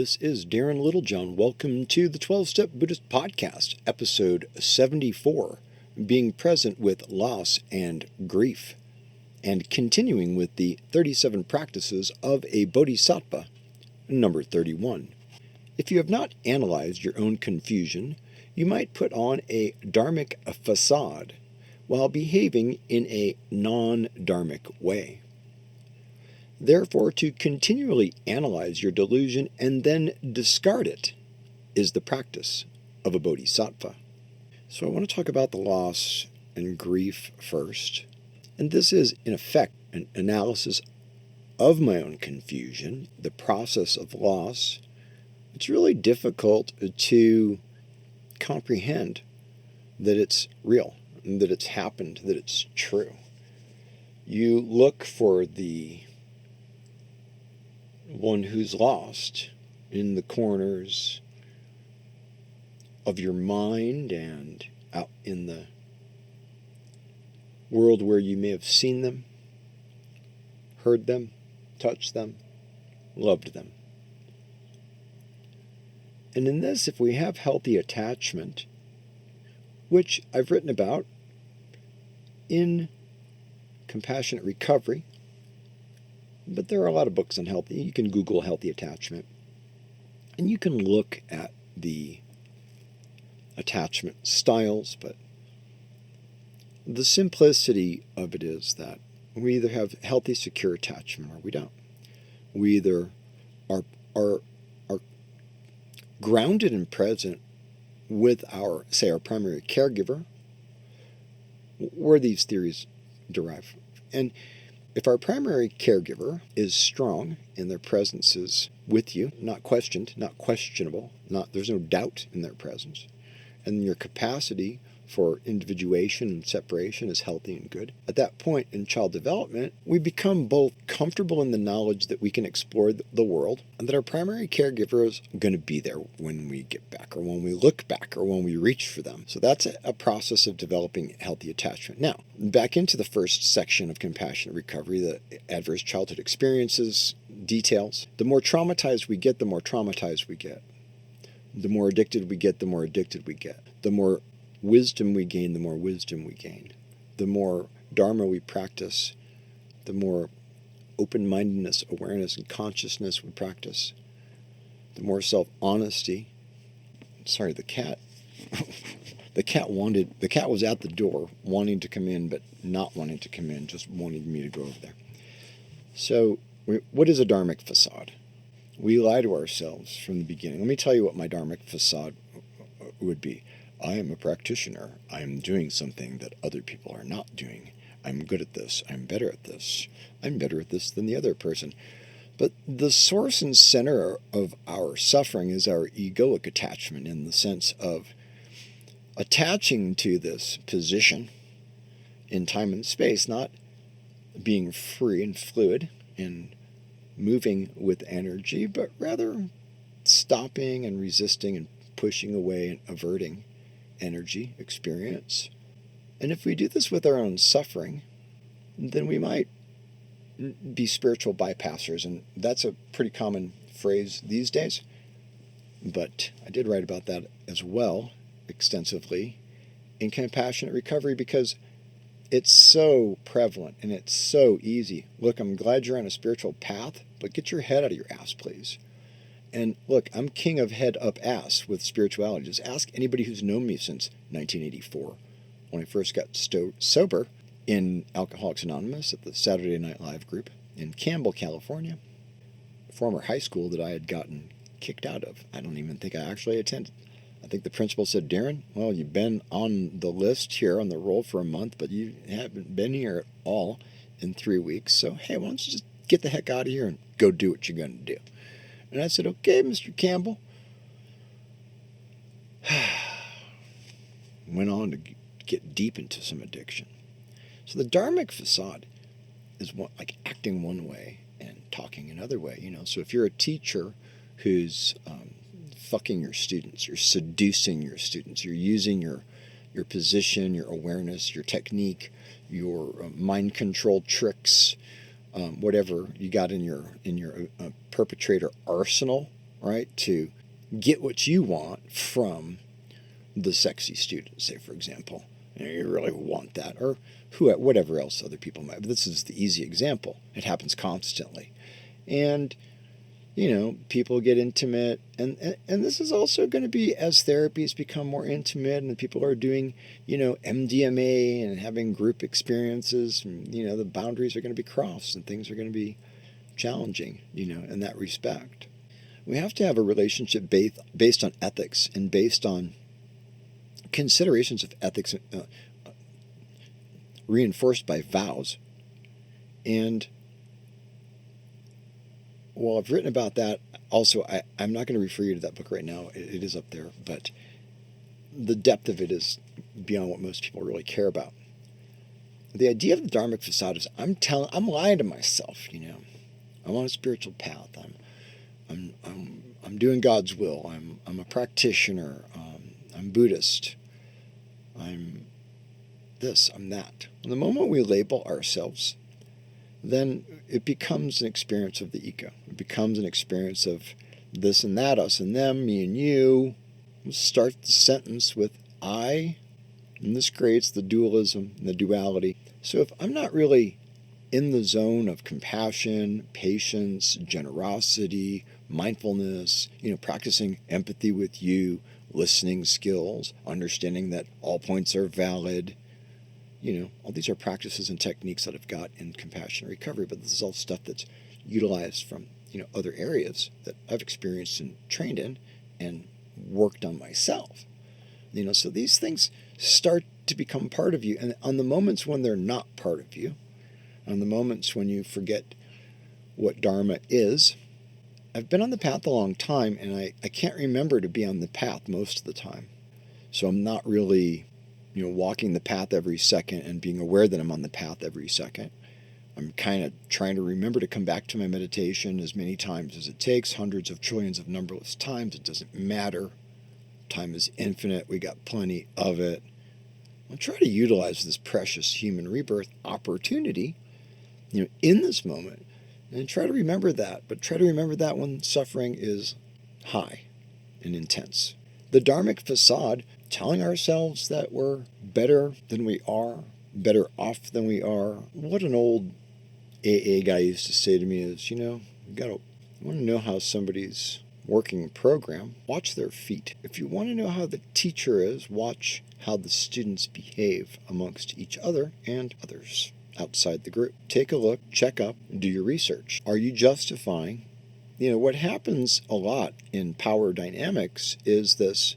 This is Darren Littlejohn. Welcome to the 12-Step Buddhist Podcast, episode 74, Being Present with Loss and Grief, and continuing with the 37 Practices of a Bodhisattva, number 31. If you have not analyzed your own confusion, you might put on a dharmic facade while behaving in a non-dharmic way. Therefore, to continually analyze your delusion and then discard it is the practice of a bodhisattva. So I want to talk about the loss and grief first. And this is, in effect, an analysis of my own confusion, the process of loss. It's really difficult to comprehend that it's real, that it's happened, that it's true. You look for the one who's lost in the corners of your mind and out in the world where you may have seen them, heard them, touched them, loved them. And in this, if we have healthy attachment, which I've written about in Compassionate Recovery, but there are a lot of books on healthy. You can Google healthy attachment, and you can look at the attachment styles, but the simplicity of it is that we either have healthy, secure attachment or we don't. We either are grounded and present with our primary caregiver, where these theories derive from. And if our primary caregiver is strong and their presence is with you, not questioned, not questionable, there's no doubt in their presence, and your capacity for individuation and separation is healthy and good, at that point in child development, we become both comfortable in the knowledge that we can explore the world and that our primary caregiver is going to be there when we get back or when we look back or when we reach for them. So that's a process of developing healthy attachment. Now, back into the first section of Compassionate Recovery, the adverse childhood experiences, details. The more traumatized we get, the more traumatized we get. The more addicted we get, the more addicted we get. The more wisdom we gain, the more wisdom we gain. The more Dharma we practice, the more open-mindedness, awareness, and consciousness we practice. The more self-honesty. Sorry, the cat. The cat was at the door, wanting to come in, but not wanting to come in, just wanting me to go over there. So, what is a dharmic facade? We lie to ourselves from the beginning. Let me tell you what my dharmic facade would be. I am a practitioner. I am doing something that other people are not doing. I'm good at this. I'm better at this. I'm better at this than the other person. But the source and center of our suffering is our egoic attachment, in the sense of attaching to this position in time and space, not being free and fluid and moving with energy, but rather stopping and resisting and pushing away and averting energy experience. And if we do this with our own suffering, then we might be spiritual bypassers, and that's a pretty common phrase these days. But I did write about that as well extensively in Compassionate Recovery, because it's so prevalent and it's so easy. Look, I'm glad you're on a spiritual path, but get your head out of your ass, please. And look, I'm king of head up ass with spirituality. Just ask anybody who's known me since 1984, when I first got sober in Alcoholics Anonymous at the Saturday Night Live group in Campbell, California, a former high school that I had gotten kicked out of. I don't even think I actually attended. I think the principal said, Darren, well, you've been on the list here on the roll for a month, but you haven't been here at all in 3 weeks. So, hey, why don't you just get the heck out of here and go do what you're going to do? And I said, okay, Mr. Campbell. Went on to get deep into some addiction. So the dharmic facade is like acting one way and talking another way. So if you're a teacher who's fucking your students, you're seducing your students, you're using your position, your awareness, your technique, your mind control tricks, whatever you got in your perpetrator arsenal right? To get what you want from the sexy student, say, for example. You really want that, or whatever else other people might. But this is the easy example. It happens constantly. And, people get intimate. And this is also going to be, as therapies become more intimate and people are doing, MDMA and having group experiences, and, the boundaries are going to be crossed and things are going to be challenging, in that respect. We have to have a relationship based on ethics and based on considerations of ethics reinforced by vows. And while I've written about that, also, I'm not going to refer you to that book right now. It is up there, but the depth of it is beyond what most people really care about. The idea of the Dharmic facade is I'm lying to myself, I'm on a spiritual path. I'm doing God's will. I'm a practitioner. I'm Buddhist. I'm this. I'm that. And the moment we label ourselves, then it becomes an experience of the ego. It becomes an experience of this and that, us and them, me and you. We'll start the sentence with I, and this creates the dualism and the duality. So if I'm not really in the zone of compassion, patience, generosity, mindfulness, practicing empathy with you, listening skills, understanding that all points are valid, all these are practices and techniques that I've got in compassion and recovery, but this is all stuff that's utilized from, other areas that I've experienced and trained in and worked on myself. So these things start to become part of you. And on the moments when they're not part of you, on the moments when you forget what Dharma is, I've been on the path a long time, and I can't remember to be on the path most of the time. So I'm not really, walking the path every second and being aware that I'm on the path every second. I'm kind of trying to remember to come back to my meditation as many times as it takes, hundreds of trillions of numberless times. It doesn't matter. Time is infinite. We got plenty of it. I'll try to utilize this precious human rebirth opportunity, in this moment, and try to remember that. But try to remember that when suffering is high and intense. The Dharmic facade, telling ourselves that we're better than we are, better off than we are. What an old AA guy used to say to me is, you want to know how somebody's working program, watch their feet. If you want to know how the teacher is, watch how the students behave amongst each other and others outside the group. Take a look, check up, do your research. Are you justifying? What happens a lot in power dynamics is this,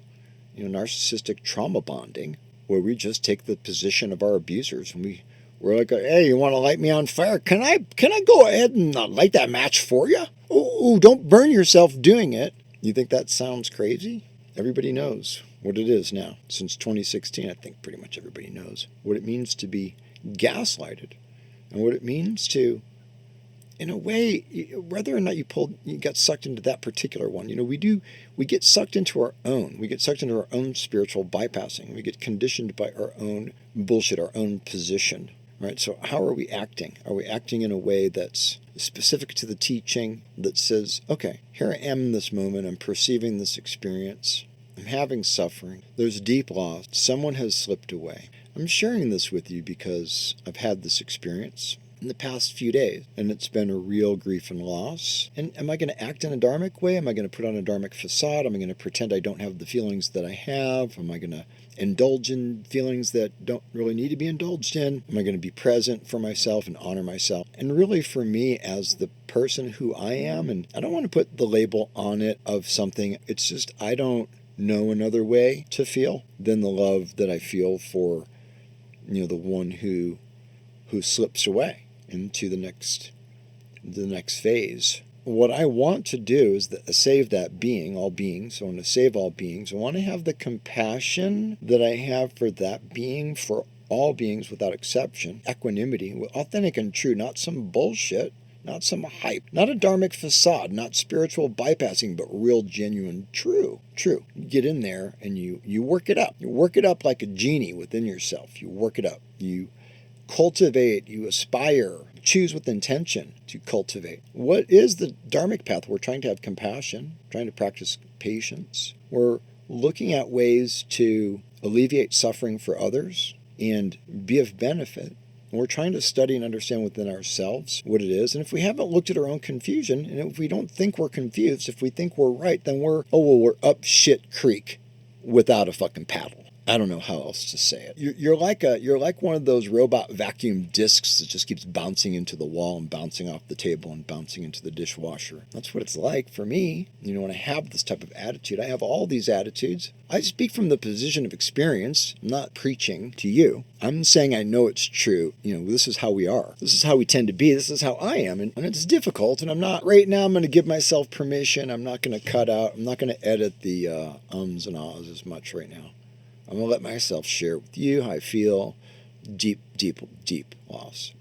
narcissistic trauma bonding, where we just take the position of our abusers and we're like, hey, you want to light me on fire? Can I go ahead and light that match for you? Ooh, don't burn yourself doing it. You think that sounds crazy? Everybody knows what it is now. Since 2016, I think pretty much everybody knows what it means to be gaslighted and what it means to, in a way, whether or not you got sucked into that particular one. We get sucked into our own. We get sucked into our own spiritual bypassing. We get conditioned by our own bullshit, our own position. Right? So how are we acting? Are we acting in a way that's specific to the teaching that says, okay, here I am in this moment. I'm perceiving this experience. I'm having suffering. There's deep loss. Someone has slipped away. I'm sharing this with you because I've had this experience in the past few days, and it's been a real grief and loss. And am I going to act in a dharmic way? Am I going to put on a dharmic facade? Am I going to pretend I don't have the feelings that I have? Am I going to indulge in feelings that don't really need to be indulged in? Am I going to be present for myself and honor myself? And really for me as the person who I am, and I don't want to put the label on it of something, it's just I don't know another way to feel than the love that I feel for, the one who slips away into the next phase. What I want to do is save that being, all beings. I want to save all beings. I want to have the compassion that I have for that being, for all beings without exception. Equanimity, authentic and true, not some bullshit, not some hype, not a dharmic facade, not spiritual bypassing, but real, genuine, true. You get in there and you work it up. You work it up like a genie within yourself. You work it up. You cultivate, you aspire, choose with intention to cultivate. What is the Dharmic path? We're trying to have compassion, trying to practice patience. We're looking at ways to alleviate suffering for others and be of benefit. And we're trying to study and understand within ourselves what it is. And if we haven't looked at our own confusion, and if we don't think we're confused, if we think we're right, then we're up shit creek without a fucking paddle. I don't know how else to say it. You're like one of those robot vacuum discs that just keeps bouncing into the wall and bouncing off the table and bouncing into the dishwasher. That's what it's like for me. When I have this type of attitude, I have all these attitudes. I speak from the position of experience. I'm not preaching to you. I'm saying I know it's true. This is how we are. This is how we tend to be. This is how I am. And it's difficult. And I'm going to give myself permission. I'm not going to cut out. I'm not going to edit the ums and ahs as much right now. I'm going to let myself share with you how I feel. Deep, deep, deep loss.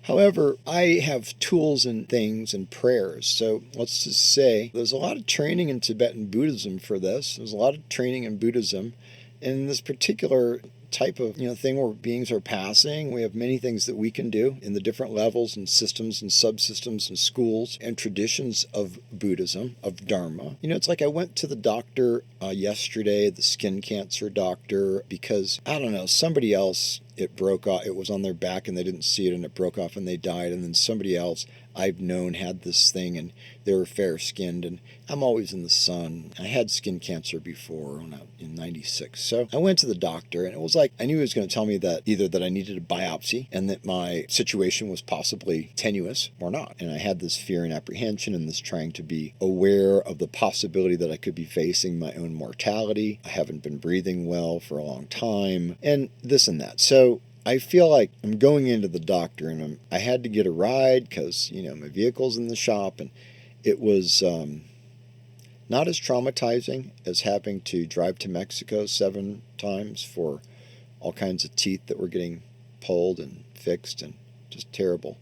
However, I have tools and things and prayers. So let's just say there's a lot of training in Tibetan Buddhism for this. There's a lot of training in Buddhism. And this particular type of thing where beings are passing, we have many things that we can do in the different levels and systems and subsystems and schools and traditions of Buddhism, of Dharma. It's like I went to the doctor yesterday, the skin cancer doctor, because somebody else, it broke off. It was on their back and they didn't see it and it broke off and they died. And then somebody else I've known had this thing and they were fair-skinned, and I'm always in the sun. I had skin cancer before in 96. So I went to the doctor, and it was like I knew he was going to tell me that either that I needed a biopsy and that my situation was possibly tenuous or not. And I had this fear and apprehension and this trying to be aware of the possibility that I could be facing my own mortality. I haven't been breathing well for a long time and this and that. So I feel like I'm going into the doctor and I had to get a ride because, my vehicle's in the shop, and it was not as traumatizing as having to drive to Mexico 7 times for all kinds of teeth that were getting pulled and fixed, and just terrible.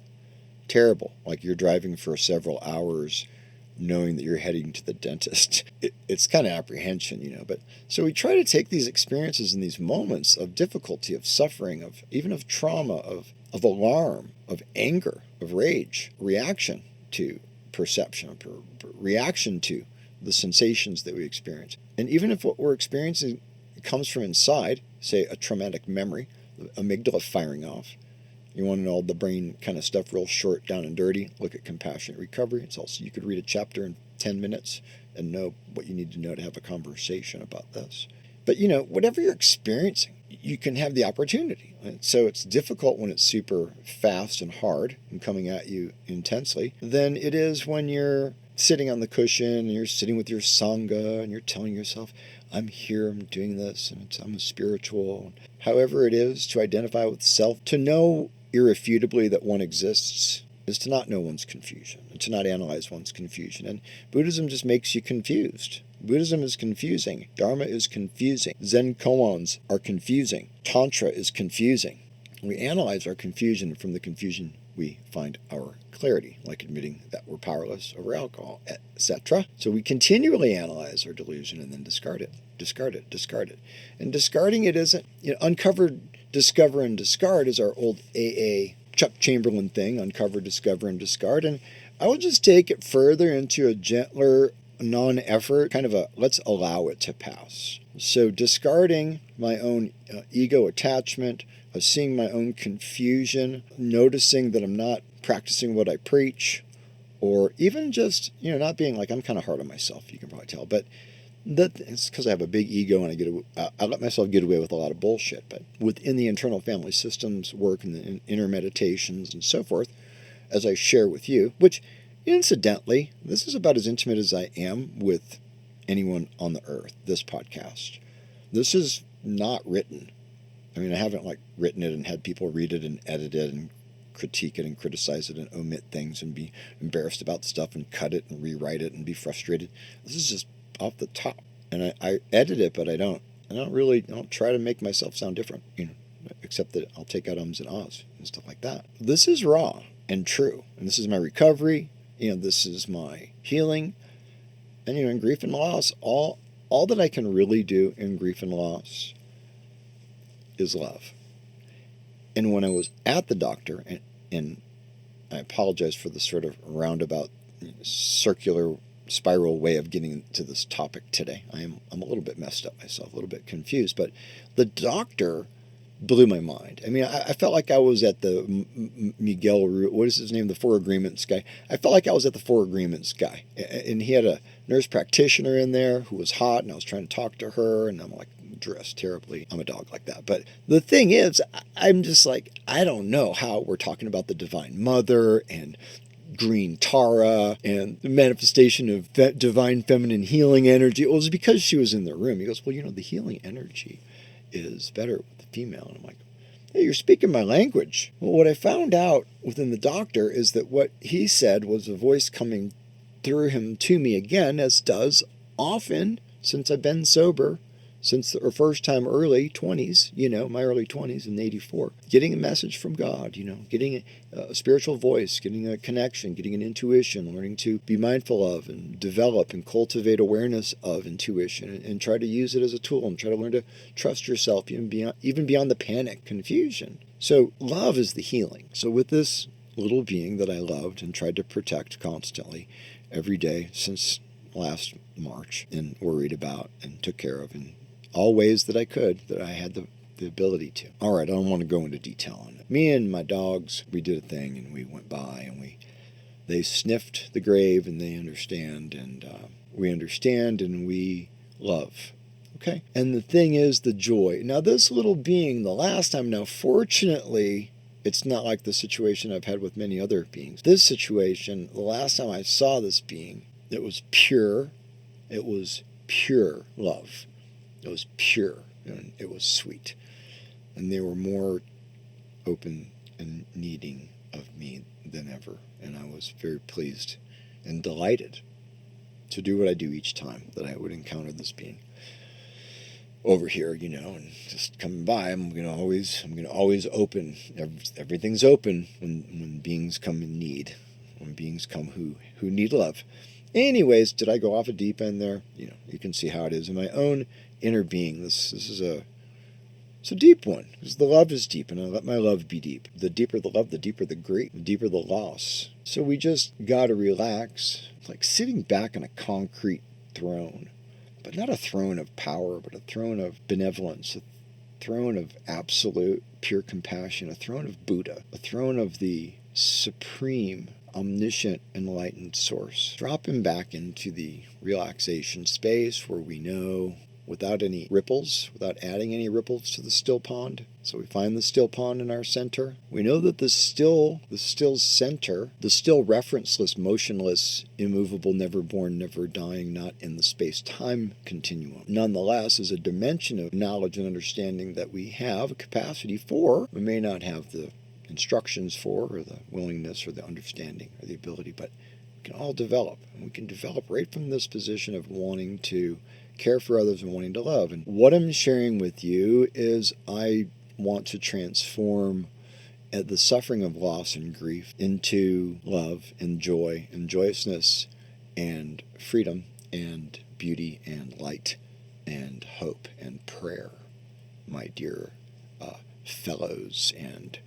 Terrible. Like you're driving for several hours knowing that you're heading to the dentist. It's kind of apprehension, but so we try to take these experiences and these moments of difficulty, of suffering, of even of trauma, of alarm, of anger, of rage, reaction to perception, reaction to the sensations that we experience. And even if what we're experiencing comes from inside, say a traumatic memory, the amygdala firing off, you want to know all the brain kind of stuff real short, down and dirty, look at compassionate recovery. It's also, you could read a chapter in 10 minutes and know what you need to know to have a conversation about this. But, whatever you're experiencing, you can have the opportunity. And so it's difficult when it's super fast and hard and coming at you intensely than it is when you're sitting on the cushion and you're sitting with your Sangha and you're telling yourself, I'm here, I'm doing this, and I'm a spiritual. However it is to identify with self, to know irrefutably that one exists, is to not know one's confusion and to not analyze one's confusion. And Buddhism just makes you confused. Buddhism is confusing. Dharma is confusing. Zen koans are confusing. Tantra is confusing. We analyze our confusion. From the confusion, we find our clarity, like admitting that we're powerless over alcohol, etc. So we continually analyze our delusion and then discard it, discard it, discard it. And discarding it isn't, uncover, discover, and discard is our old AA Chuck Chamberlain thing, uncover, discover, and discard. And I will just take it further into a gentler, non-effort, kind of a let's allow it to pass. So discarding my own ego attachment, seeing my own confusion, noticing that I'm not practicing what I preach, or even just, not being like, I'm kind of hard on myself, you can probably tell, but it's because I have a big ego and I let myself get away with a lot of bullshit. But within the internal family systems work and the inner meditations and so forth, as I share with you, which incidentally, this is about as intimate as I am with anyone on the earth, this podcast. This is not written. I haven't written it and had people read it and edit it and critique it and criticize it and omit things and be embarrassed about stuff and cut it and rewrite it and be frustrated. This is just off the top. And I edit it, but I don't try to make myself sound different, except that I'll take out ums and ahs and stuff like that. This is raw and true. And this is my recovery. This is my healing. And, in grief and loss, all that I can really do in grief and loss is love. And when I was at the doctor and I apologize for the sort of roundabout, circular spiral way of getting to this topic today. I'm a little bit messed up myself, a little bit confused, but the doctor blew my mind. I mean, I felt like I was at the Miguel, what is his name, the Four Agreements guy. I felt like I was at the Four Agreements guy, and he had a nurse practitioner in there who was hot, and I was trying to talk to her, and I'm like dressed terribly. I'm a dog like that. But the thing is, I'm just like, I don't know how we're talking about the Divine Mother and green Tara and the manifestation of divine feminine healing energy. It was because she was in the room. He goes, well, the healing energy is better with the female. And I'm like, hey, you're speaking my language. Well, what I found out within the doctor is that what he said was a voice coming through him to me again, as does often since I've been sober, since the first time early 20s, my early 20s in 84, getting a message from God, getting a spiritual voice, getting a connection, getting an intuition, learning to be mindful of and develop and cultivate awareness of intuition and try to use it as a tool and try to learn to trust yourself even beyond the panic, confusion. So love is the healing. So with this little being that I loved and tried to protect constantly every day since last March and worried about and took care of in all ways that I could, that I had the ability to. All right, I don't want to go into detail on it. Me and my dogs, we did a thing, and we went by, and they sniffed the grave, and they understand, and we understand, and we love. Okay? And the thing is the joy. Now, this little being, the last time, now, fortunately, it's not like the situation I've had with many other beings. This situation, the last time I saw this being, it was pure love. It was pure, and it was sweet. And they were more open and needing of me than ever. And I was very pleased and delighted to do what I do each time that I would encounter this being over here, and just coming by. I'm gonna always open. Everything's open when beings come in need, when beings come who need love. Anyways, did I go off a deep end there? You can see how it is in my own inner being. This is it's a deep one, because the love is deep, and I let my love be deep. The deeper the love, the deeper the grief, the deeper the loss. So we just got to relax. It's like sitting back on a concrete throne, but not a throne of power, but a throne of benevolence, a throne of absolute pure compassion, a throne of Buddha, a throne of the supreme omniscient enlightened source. Dropping back into the relaxation space where we know, without any ripples, without adding any ripples to the still pond. So we find the still pond in our center. We know that the still center, the still referenceless, motionless, immovable, never born, never dying, not in the space-time continuum, nonetheless is a dimension of knowledge and understanding that we have a capacity for. We may not have the instructions for, or the willingness, or the understanding, or the ability, but we can all develop. And we can develop right from this position of wanting to care for others and wanting to love. And what I'm sharing with you is I want to transform the suffering of loss and grief into love and joy and joyousness and freedom and beauty and light and hope and prayer, my dear fellows and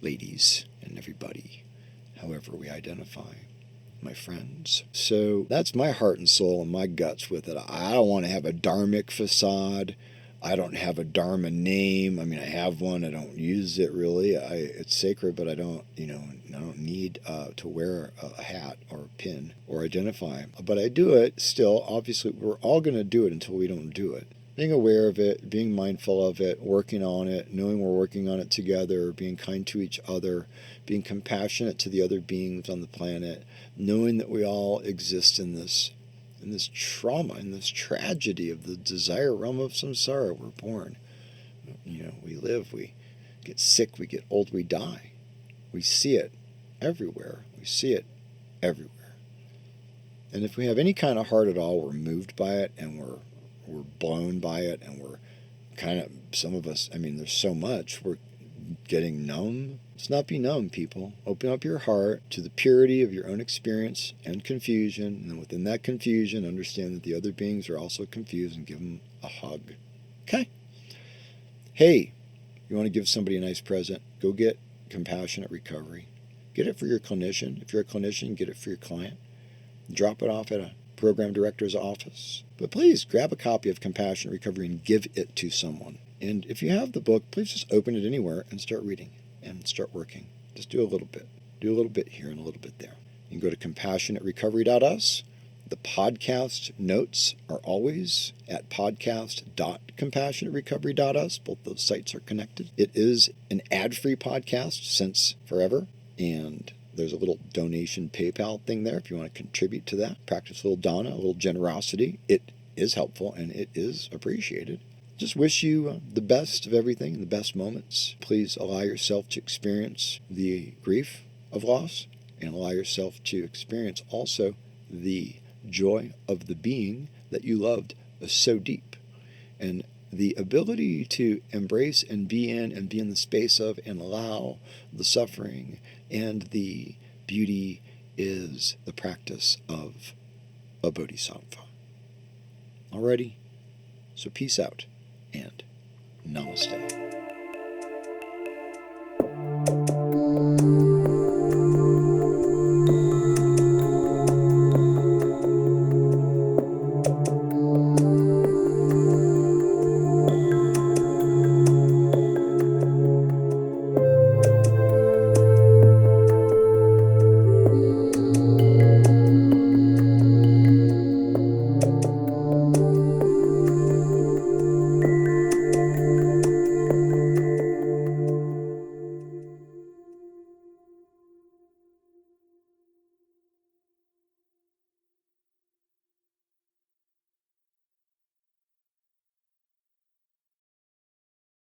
ladies and everybody, however we identify, my friends. So that's my heart and soul and my guts with it. I don't want to have a dharmic facade. I don't have a dharma name. I mean, I have one. I don't use it really. It's sacred, but I don't need to wear a hat or a pin or identify. But I do it still. Obviously, we're all going to do it until we don't do it. Being aware of it, being mindful of it, working on it, knowing we're working on it together, being kind to each other, being compassionate to the other beings on the planet, knowing that we all exist in this trauma, in this tragedy of the desire realm of samsara. We're born, we live, we get sick, we get old, we die. We see it everywhere. We see it everywhere. And if we have any kind of heart at all, we're moved by it, and we're blown by it, and we're kind of, some of us, there's so much, we're getting numb. Let's not be numb, people. Open up your heart to the purity of your own experience and confusion, and then within that confusion, understand that the other beings are also confused, and give them a hug. Okay? Hey, you want to give somebody a nice present? Go get Compassionate Recovery. Get it for your clinician. If you're a clinician, get it for your client. Drop it off at a program director's office. But please grab a copy of Compassionate Recovery and give it to someone. And if you have the book, please just open it anywhere and start reading and start working. Just do a little bit. Do a little bit here and a little bit there. You can go to compassionaterecovery.us. The podcast notes are always at podcast.compassionaterecovery.us. Both those sites are connected. It is an ad-free podcast since forever, and there's a little donation PayPal thing there if you want to contribute to that. Practice a little dana, a little generosity. It is helpful and it is appreciated. Just wish you the best of everything, the best moments. Please allow yourself to experience the grief of loss and allow yourself to experience also the joy of the being that you loved so deep. And the ability to embrace and be in the space of and allow the suffering and the beauty is the practice of a bodhisattva. Alrighty? So peace out and namaste.